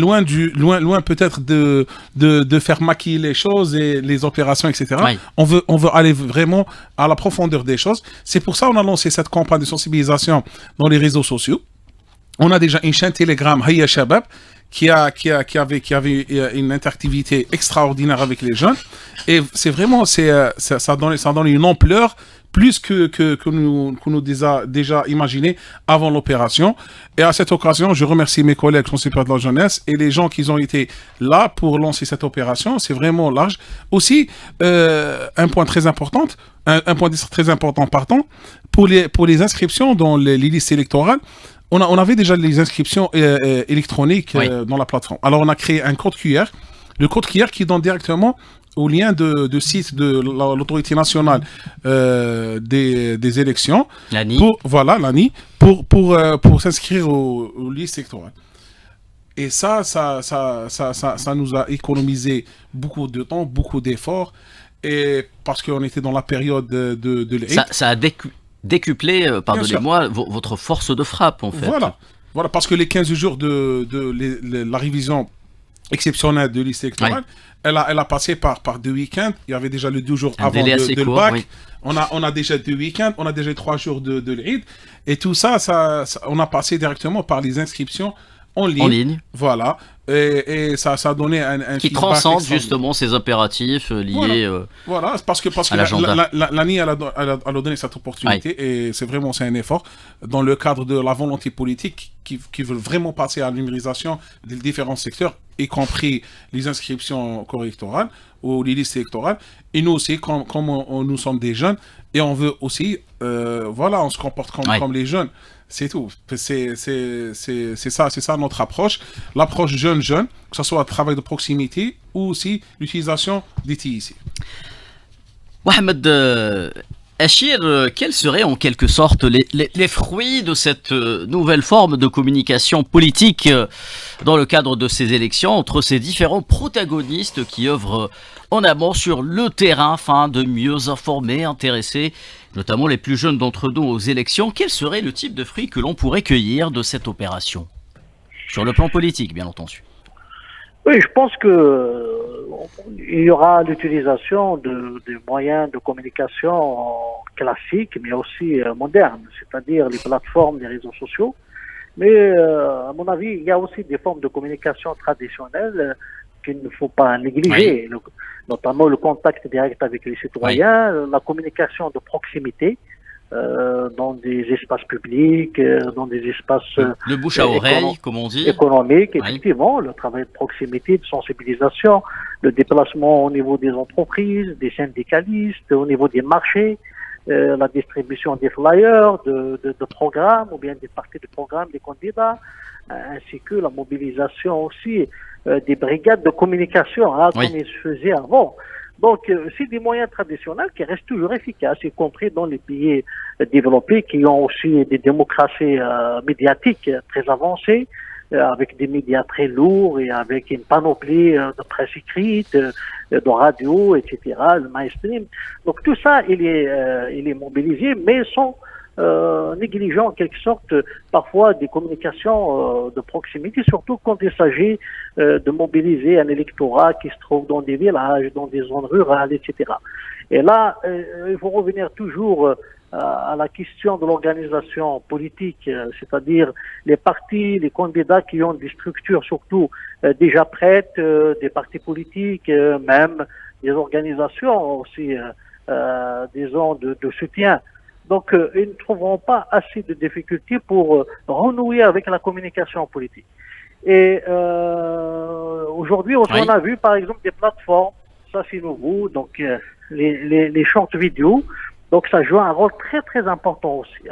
peut-être de faire maquiller les choses et les opérations, etc. Oui. On veut aller vraiment à la profondeur des choses. C'est pour ça qu'on a lancé cette campagne de sensibilisation dans les réseaux sociaux. On a déjà une chaîne Telegram, Hayya Shabab, qui avait une interactivité extraordinaire avec les jeunes. Et c'est vraiment, ça donne une ampleur plus que nous déjà imaginé avant l'opération. Et à cette occasion, je remercie mes collègues conseillers de la jeunesse et les gens qui ont été là pour lancer cette opération. C'est vraiment large. Aussi, un point très important, pour les inscriptions dans les listes électorales. On avait déjà les inscriptions électroniques dans la plateforme. Alors, on a créé un code QR. Le code QR qui donne directement au lien de site de l'autorité nationale des élections. L'ANI. L'ANI, pour s'inscrire aux listes électorales. Et ça nous a économisé beaucoup de temps, beaucoup d'efforts. Et parce qu'on était dans la période de l'Eid. Ça a décuplé, pardonnez-moi, votre force de frappe, en fait. Voilà, parce que les 15 jours de la révision exceptionnelle de liste électorale, elle a passé par 2 week-ends. Il y avait déjà le 2 jours avant le bac. Oui. On a déjà 2 week-ends, on a déjà 3 jours de l'Eid. Et tout ça, on a passé directement par les inscriptions en ligne. Voilà. Et ça a donné un qui transcende justement ces impératifs liés voilà, parce que l'ANI elle a donné cette opportunité et c'est un effort dans le cadre de la volonté politique qui veut vraiment passer à la numérisation des différents secteurs, y compris les inscriptions correctorales ou les listes électorales. Et nous aussi, comme nous sommes des jeunes et on veut aussi, on se comporte comme les jeunes. C'est tout. C'est ça notre approche. L'approche jeune, que ce soit un travail de proximité ou aussi l'utilisation des TIC. Mohamed Achir, quels seraient en quelque sorte les fruits de cette nouvelle forme de communication politique dans le cadre de ces élections entre ces différents protagonistes qui œuvrent en amont sur le terrain afin de mieux informer, intéresser notamment les plus jeunes d'entre nous aux élections? Quel serait le type de fruits que l'on pourrait cueillir de cette opération? Sur le plan politique, bien entendu. Oui, je pense il y aura l'utilisation des moyens de communication classiques, mais aussi modernes, c'est-à-dire les plateformes, les réseaux sociaux. Mais à mon avis, il y a aussi des formes de communication traditionnelles qu'il ne faut pas négliger, notamment le contact direct avec les citoyens, la communication de proximité dans des espaces publics, dans des espaces le bouche à oreille, comme on dit, économiques, effectivement, le travail de proximité, de sensibilisation, le déplacement au niveau des entreprises, des syndicalistes, au niveau des marchés, la distribution des flyers, de programmes ou bien des parties de programmes des candidats, ainsi que la mobilisation aussi des brigades de communication, comme il se faisait avant. Donc, c'est des moyens traditionnels qui restent toujours efficaces, y compris dans les pays développés qui ont aussi des démocraties médiatiques très avancées, avec des médias très lourds et avec une panoplie de presse écrite, de radio, etc., le mainstream. Donc, tout ça, il est mobilisé, mais sans négligeant en quelque sorte parfois des communications de proximité, surtout quand il s'agit de mobiliser un électorat qui se trouve dans des villages, dans des zones rurales, etc. Et là, il faut revenir toujours à la question de l'organisation politique, c'est-à-dire les partis, les candidats qui ont des structures surtout déjà prêtes, des partis politiques, même des organisations aussi, disons, de soutien. Donc, ils ne trouveront pas assez de difficultés pour renouer avec la communication politique. Et aujourd'hui, on a vu, par exemple, des plateformes, ça c'est nouveau, donc les short vidéos, donc ça joue un rôle très très important aussi.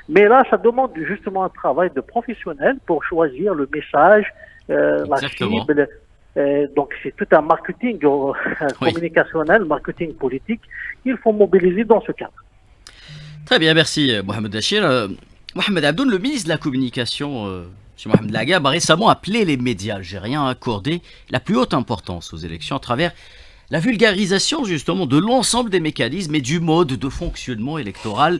Mais là, ça demande justement un travail de professionnel pour choisir le message, la cible. Donc c'est tout un marketing communicationnel, marketing politique qu'il faut mobiliser dans ce cadre. Très bien, merci Mohamed Achir. Mohamed Abdoun, le ministre de la Communication, Mohamed Lagab a récemment appelé les médias algériens à accorder la plus haute importance aux élections à travers la vulgarisation justement de l'ensemble des mécanismes et du mode de fonctionnement électoral.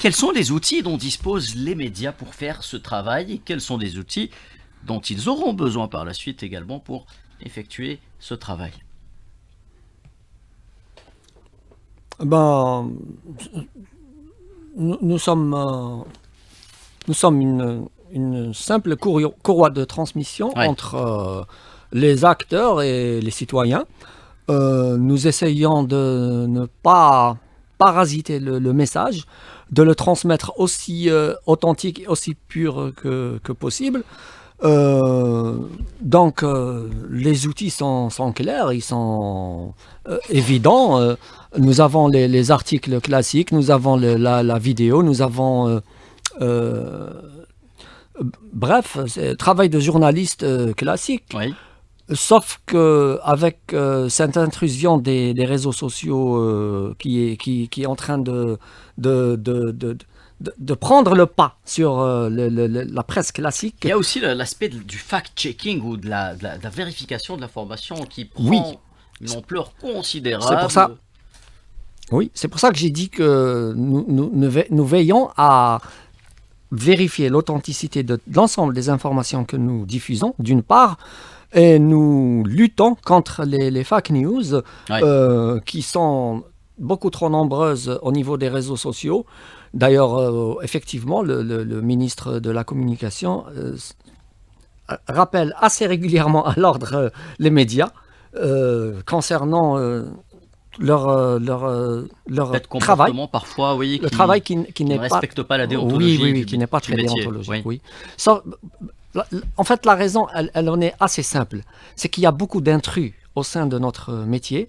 Quels sont les outils dont disposent les médias pour faire ce travail et quels sont les outils dont ils auront besoin par la suite également pour effectuer ce travail? Ben, nous sommes une simple courroie de transmission entre les acteurs et les citoyens. Nous essayons de ne pas parasiter le message, de le transmettre aussi authentique et aussi pur que possible. Donc les outils sont clairs, ils sont évidents. Nous avons les articles classiques, nous avons la vidéo, nous avons bref, c'est travail de journaliste classique. Oui. Sauf qu'avec cette intrusion des réseaux sociaux qui est en train de prendre le pas sur la presse classique. Il y a aussi l'aspect du fact-checking ou de la vérification de l'information qui prend une ampleur considérable. C'est pour ça. Oui, c'est pour ça que j'ai dit que nous veillons à vérifier l'authenticité de l'ensemble des informations que nous diffusons, d'une part, et nous luttons contre les fake news qui sont beaucoup trop nombreuses au niveau des réseaux sociaux. D'ailleurs, effectivement, le ministre de la Communication rappelle assez régulièrement à l'ordre les médias concernant leur travail. Parfois, oui, le travail qui ne respecte pas la déontologie. Oui, qui n'est pas très déontologique. Oui. En fait, la raison, elle en est assez simple. C'est qu'il y a beaucoup d'intrus au sein de notre métier.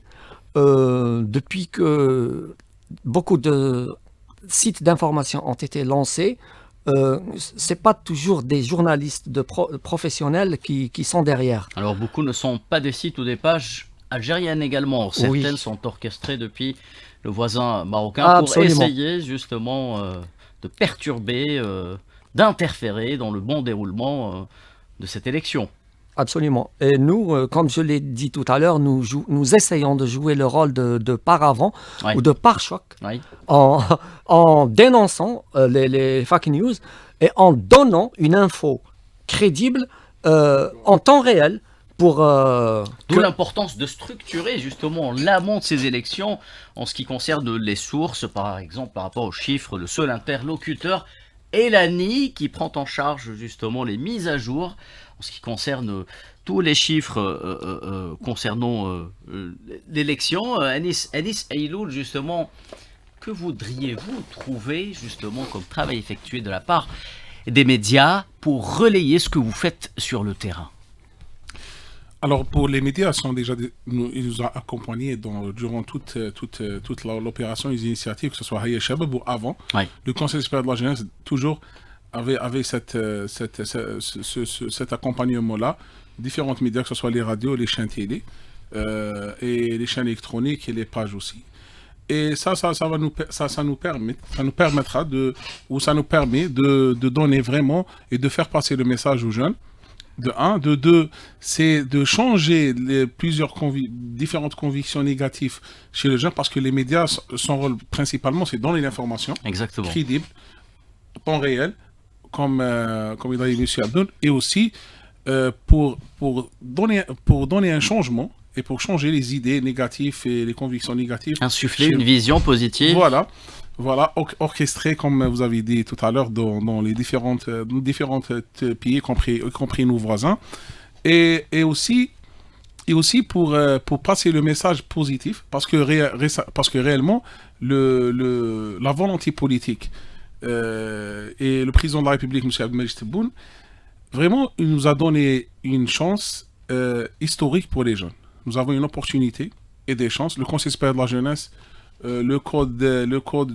Depuis que beaucoup de sites d'information ont été lancés, ce n'est pas toujours des journalistes professionnels qui sont derrière. Alors, beaucoup ne sont pas des sites ou des pages algériennes également. Certaines sont orchestrées depuis le voisin marocain pour essayer justement de perturber, d'interférer dans le bon déroulement de cette élection. Absolument. Et nous, comme je l'ai dit tout à l'heure, nous essayons de jouer le rôle de paravent ou de pare-choc en dénonçant les fake news et en donnant une info crédible en temps réel. D'où l'importance de structurer justement l'amont de ces élections en ce qui concerne les sources, par exemple par rapport aux chiffres, le seul interlocuteur est l'ANI qui prend en charge justement les mises à jour en ce qui concerne tous les chiffres concernant l'élection. Anis Eiloul, justement, que voudriez-vous trouver justement comme travail effectué de la part des médias pour relayer ce que vous faites sur le terrain? Alors, pour les médias, ils nous ont accompagnés durant toute l'opération, les initiatives, que ce soit Hayya Shabab ou avant. Le Conseil supérieur de la jeunesse, toujours, avait cet accompagnement-là. Différents médias, que ce soit les radios, les chaînes télé, et les chaînes électroniques et les pages aussi. Et ça nous permet de donner vraiment et de faire passer le message aux jeunes. De un. De deux, c'est de changer différentes convictions négatives chez les jeunes, parce que les médias, son rôle principalement, c'est donner l'information crédible, temps réel, comme il a dit M. Abdoul, et aussi pour donner un changement et pour changer les idées négatives et les convictions négatives. Insuffler une vision positive. Voilà, orchestré, comme vous avez dit tout à l'heure, dans les différentes pays, y compris nos voisins. Et aussi pour passer le message positif, parce que réellement, la volonté politique et le président de la République, M. Abdelmajid Tebboune, vraiment, il nous a donné une chance historique pour les jeunes. Nous avons une opportunité et des chances. Le Conseil supérieur de la jeunesse, le code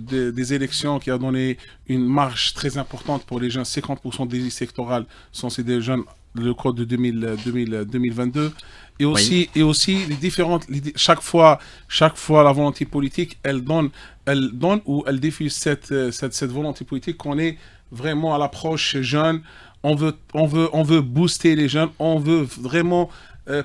des élections qui a donné une marge très importante pour les jeunes, 50% des listes électorales sont des jeunes, le code de 2022, et aussi chaque fois la volonté politique, elle donne ou elle diffuse cette volonté politique qu'on est vraiment à l'approche jeune, on veut booster les jeunes, on veut vraiment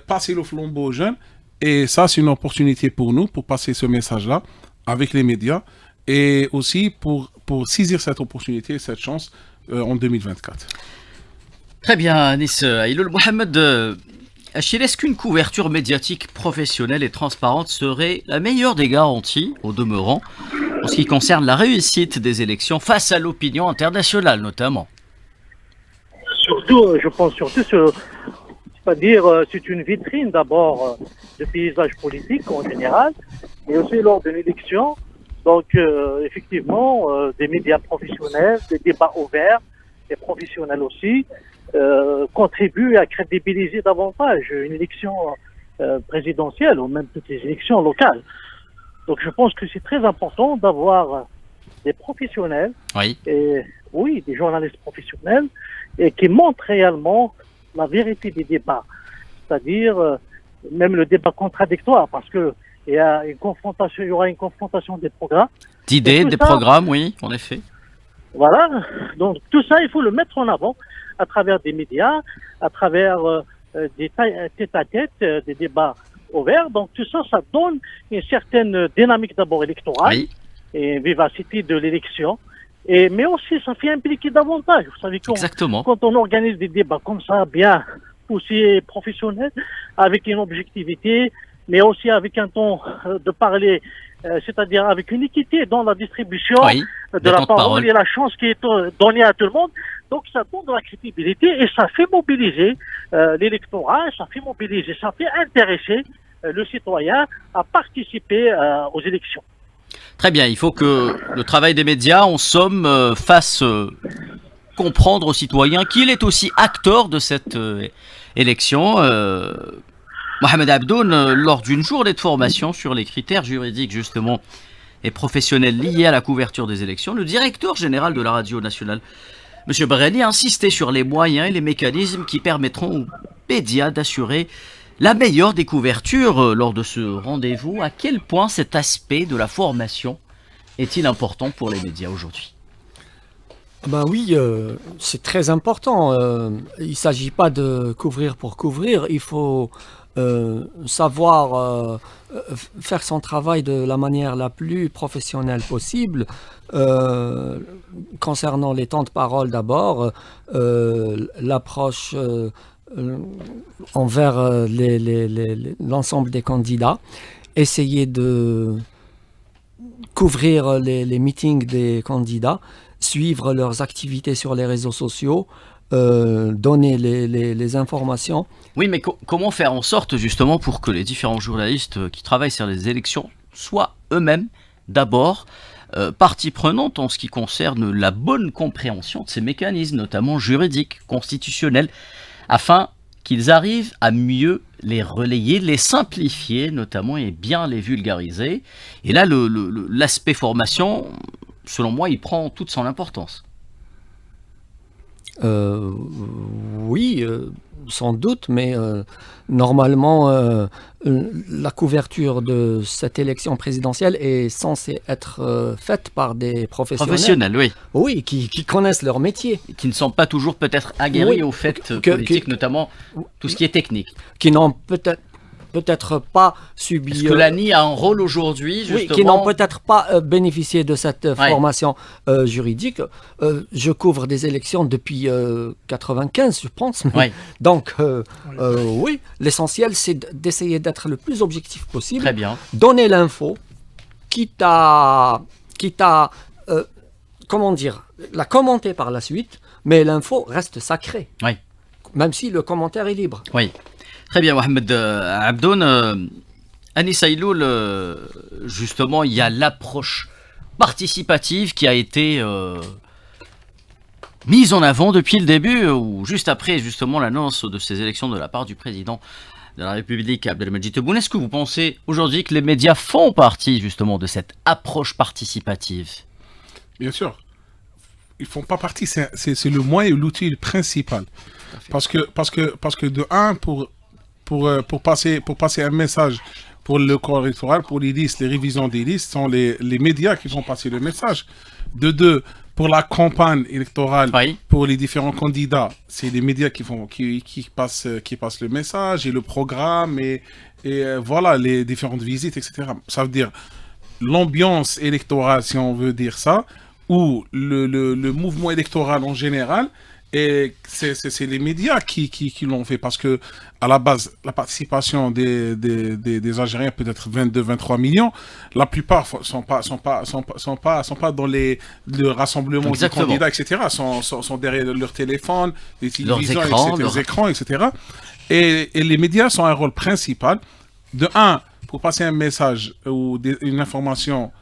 passer le flambeau aux jeunes. Et ça, c'est une opportunité pour nous, pour passer ce message-là avec les médias et aussi pour saisir cette opportunité, cette chance en 2024. Très bien, Anis Ailoul. Mohamed Achille, est-ce qu'une couverture médiatique professionnelle et transparente serait la meilleure des garanties, au demeurant, en ce qui concerne la réussite des élections face à l'opinion internationale notamment? Surtout, je pense surtout, c'est-à-dire c'est une vitrine d'abord du paysage politique en général, mais aussi lors d'une élection. Donc effectivement, des médias professionnels, des débats ouverts et professionnels aussi, contribuent à crédibiliser davantage une élection présidentielle ou même toutes les élections locales. Donc je pense que c'est très important d'avoir des professionnels, Oui. et oui, des journalistes professionnels, et qui montrent réellement la vérité des débats. C'est-à-dire même le débat contradictoire, parce que il y aura une confrontation des programmes. D'idées, des programmes, oui, en effet. Voilà, donc tout ça, il faut le mettre en avant à travers des médias, à travers des tête-à-tête, des débats ouverts. Donc tout ça, ça donne une certaine dynamique d'abord électorale, Oui. et une vivacité de l'élection. Mais aussi, ça fait impliquer davantage. Vous savez, Exactement. quand on organise des débats comme ça, bien poussés, professionnels, avec une objectivité, mais aussi avec un ton de parler, c'est-à-dire avec une équité dans la distribution Oui. de la parole et la chance qui est donnée à tout le monde. Donc ça donne de la crédibilité et ça fait mobiliser l'électorat, ça fait mobiliser, ça fait intéresser le citoyen à participer aux élections. Très bien, il faut que le travail des médias, en somme, fasse comprendre aux citoyens qu'il est aussi acteur de cette élection. Mohamed Abdoun, lors d'une journée de formation sur les critères juridiques justement et professionnels liés à la couverture des élections, le directeur général de la radio nationale, M. Breni, a insisté sur les moyens et les mécanismes qui permettront aux médias d'assurer la meilleure des couvertures lors de ce rendez-vous. À quel point cet aspect de la formation est-il important pour les médias aujourd'hui? Ben oui, c'est très important. Il ne s'agit pas de couvrir pour couvrir. Il faut savoir faire son travail de la manière la plus professionnelle possible. Concernant les temps de parole d'abord, l'approche envers l'ensemble des candidats, essayer de couvrir les meetings des candidats, suivre leurs activités sur les réseaux sociaux, donner les informations. Oui, mais comment faire en sorte justement pour que les différents journalistes qui travaillent sur les élections soient eux-mêmes d'abord partie prenante en ce qui concerne la bonne compréhension de ces mécanismes, notamment juridiques, constitutionnels, afin qu'ils arrivent à mieux les relayer, les simplifier notamment et bien les vulgariser. Et là, l'aspect formation, selon moi, il prend toute son importance. Oui, sans doute, mais normalement, la couverture de cette élection présidentielle est censée être faite par des professionnels. Professionnels, oui. Oui, qui connaissent leur métier. Qui ne sont pas toujours peut-être aguerris Oui, au fait politique, notamment tout ce qui est technique. Qui n'ont peut-être pas subi... Est-ce que l'ANI a un rôle aujourd'hui, justement? Oui, qui n'ont peut-être pas bénéficié de cette formation juridique. Je couvre des élections depuis 95, je pense. Oui. Donc, oui, l'essentiel, c'est d'essayer d'être le plus objectif possible. Très bien. Donner l'info, quitte à comment dire, la commenter par la suite, mais l'info reste sacrée. Oui. Même si le commentaire est libre. Oui. Très bien, Mohamed Abdoun. Anis Ailoul, justement, il y a l'approche participative qui a été mise en avant depuis le début, ou juste après justement l'annonce de ces élections de la part du président de la République, Abdelmadjid Tebboune. Est-ce que vous pensez aujourd'hui que les médias font partie justement de cette approche participative? Bien sûr. Ils font pas partie, c'est le moyen et l'outil principal. Parce que de un, pour passer un message pour le corps électoral, pour les listes, les révisions des listes, sont les médias qui font passer le message. De deux, pour la campagne électorale, Oui. pour les différents candidats, c'est les médias qui passent le message et le programme et voilà, les différentes visites, etc. Ça veut dire l'ambiance électorale, si on veut dire ça, ou le mouvement électoral en général, et c'est les médias qui l'ont fait, parce que à la base, la participation des Algériens peut être 22-23 millions. La plupart sont pas dans le rassemblement des Exactement. candidats, etc. Sont derrière leur téléphone, les télévisions, leurs écrans, etc. Et les médias sont un rôle principal. De un, pour passer un message ou une information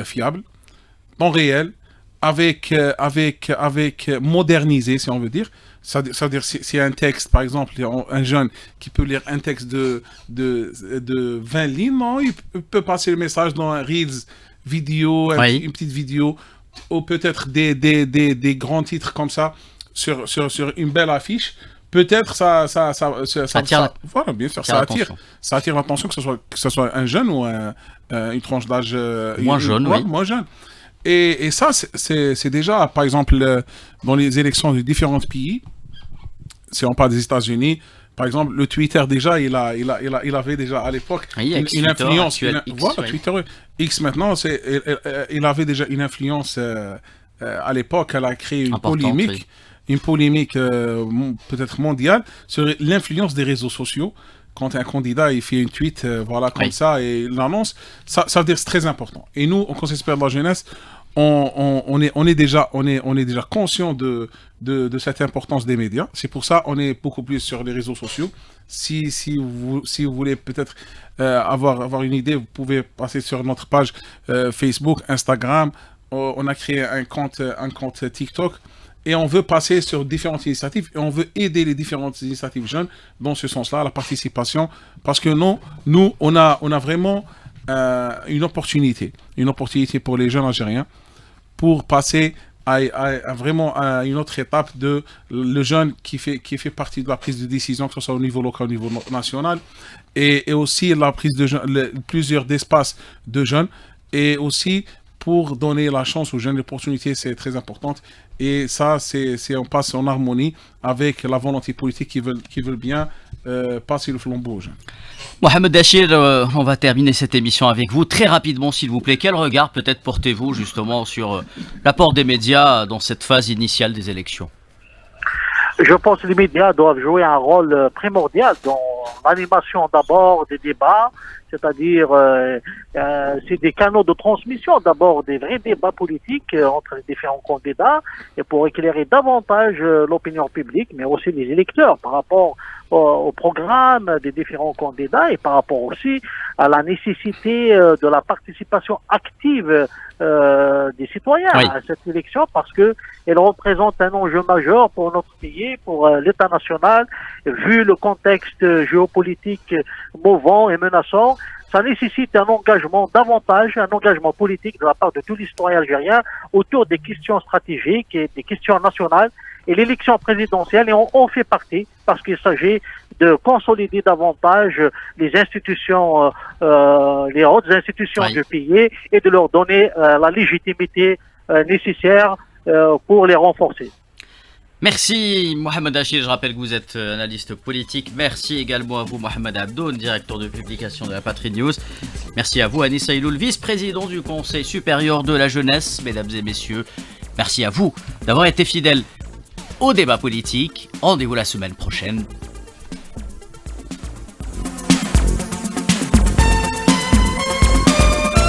fiable, temps réel, avec modernisé, si on veut dire. Ça veut dire, si un texte, par exemple, un jeune qui peut lire un texte de 20 lignes, non, il peut passer le message dans un Reels vidéo, une petite vidéo, ou peut-être des grands titres comme ça, sur une belle affiche. Peut-être ça attire, voilà, bien sûr, ça attire l'attention, que ce soit un jeune ou une tranche d'âge moins jeune. Moins jeune. Et ça, c'est déjà, par exemple, dans les élections de différents pays, si on parle des États-Unis, par exemple, le Twitter, déjà, il avait déjà à l'époque une influence. Twitter, X maintenant, il avait déjà une influence à l'époque. Elle a créé une polémique. Une polémique peut-être mondiale sur l'influence des réseaux sociaux. Quand un candidat il fait une tweet comme ça et il l'annonce, ça veut dire que c'est très important. Et nous, au Conseil supérieur de la jeunesse, on est déjà conscient de cette importance des médias. C'est pour ça on est beaucoup plus sur les réseaux sociaux. Si vous voulez peut-être avoir une idée, vous pouvez passer sur notre page Facebook, Instagram. On a créé un compte TikTok. Et on veut passer sur différentes initiatives et on veut aider les différentes initiatives jeunes dans ce sens-là, la participation, parce que nous, on a vraiment une opportunité pour les jeunes Algériens pour passer à une autre étape de le jeune qui fait partie de la prise de décision, que ce soit au niveau local, au niveau national, et aussi la prise de plusieurs espaces de jeunes, et aussi pour donner la chance aux jeunes, l'opportunité, c'est très importante. Et ça, on passe en harmonie avec la volonté politique qui veulent bien passer le flambeau aux jeunes. Mohamed Dachir, on va terminer cette émission avec vous. Très rapidement, s'il vous plaît, quel regard peut-être portez-vous justement sur l'apport des médias dans cette phase initiale des élections ? Je pense que les médias doivent jouer un rôle primordial dans l'animation d'abord des débats, c'est-à-dire c'est des canaux de transmission d'abord des vrais débats politiques entre les différents candidats et pour éclairer davantage l'opinion publique, mais aussi les électeurs par rapport au programme des différents candidats et par rapport aussi à la nécessité de la participation active des citoyens à cette élection parce que elle représente un enjeu majeur pour notre pays, pour l'État national, vu le contexte géopolitique mouvant et menaçant. Ça nécessite un engagement un engagement politique de la part de tous les citoyens algériens autour des questions stratégiques et des questions nationales. Et l'élection présidentielle, on fait partie parce qu'il s'agit de consolider davantage les institutions, les hautes institutions du pays et de leur donner la légitimité nécessaire pour les renforcer. Merci Mohamed Dachir, je rappelle que vous êtes analyste politique. Merci également à vous Mohamed Abdoun, directeur de publication de la Patrie News. Merci à vous Anissa Iloul, vice-président du Conseil supérieur de la jeunesse. Mesdames et messieurs, merci à vous d'avoir été fidèles au débat politique. Rendez-vous la semaine prochaine.